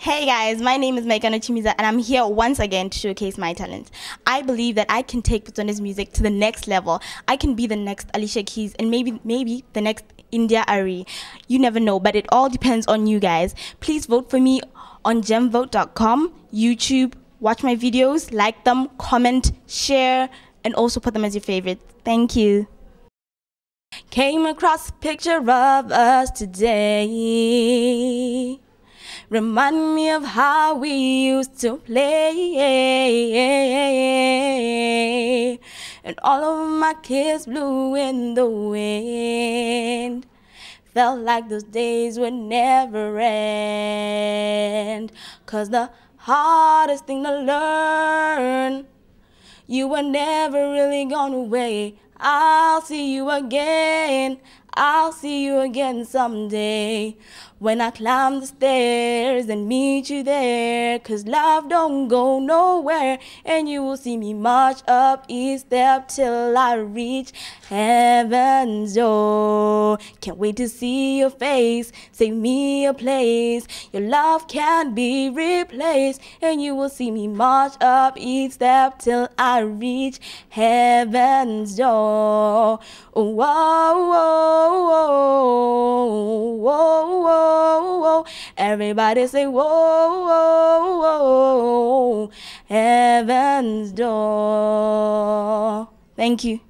Hey guys, my name is Maikano Chimidza and I'm here once again to showcase my talent. I believe that I can take Botswana's music to the next level. I can be the next Alicia Keys and maybe the next India Ari. You never know, but it all depends on you guys. Please vote for me on gemvote.com, YouTube, watch my videos, like them, comment, share, and also put them as your favorite. Thank you. Came across a picture of us today. Remind me of how we used to play. And all of my kids blew in the wind. Felt like those days would never end. 'Cause the hardest thing to learn, you were never really gone away. I'll see you again. I'll see you again someday. When I climb the stairs and meet you there. 'Cause love don't go nowhere. And you will see me march up each step till I reach heaven's door. Can't wait to see your face. Save me a place. Your love can't be replaced. And you will see me march up each step till I reach heaven's door. Oh, whoa, whoa, whoa, whoa, whoa, whoa. Everybody say whoa, whoa, whoa, heaven's door. Thank you.